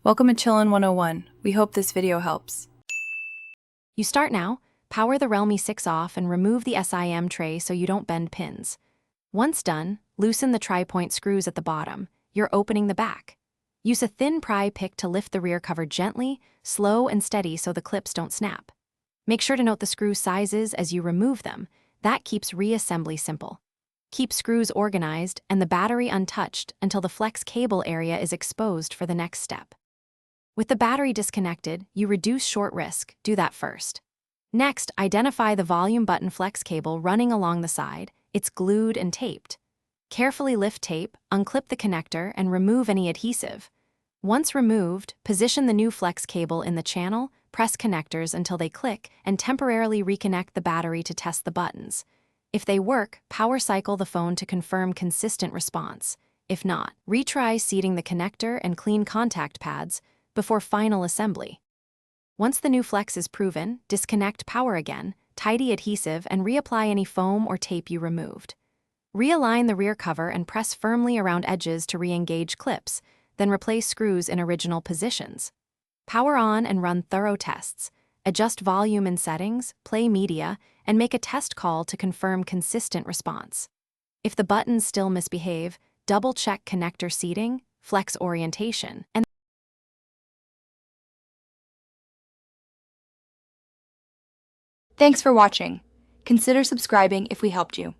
Welcome to Chillin' 101. We hope this video helps. You start now, power the Realme 6 off and remove the SIM tray so you don't bend pins. Once done, loosen the tri-point screws at the bottom. You're opening the back. Use a thin pry pick to lift the rear cover gently, slow and steady so the clips don't snap. Make sure to note the screw sizes as you remove them. That keeps reassembly simple. Keep screws organized and the battery untouched until the flex cable area is exposed for the next step. With the battery disconnected, you reduce short risk. Do that first. Next, identify the volume button flex cable running along the side. It's glued and taped. Carefully lift tape, unclip the connector, and remove any adhesive. Once removed, position the new flex cable in the channel, press connectors until they click, and temporarily reconnect the battery to test the buttons. If they work, power cycle the phone to confirm consistent response. If not, retry seating the connector and clean contact pads before final assembly. Once the new flex is proven, disconnect power again, tidy adhesive, and reapply any foam or tape you removed. Realign the rear cover and press firmly around edges to re-engage clips, then replace screws in original positions. Power on and run thorough tests. Adjust volume and settings, play media, and make a test call to confirm consistent response. If the buttons still misbehave, double-check connector seating, flex orientation, and Thanks for watching. Consider subscribing if we helped you.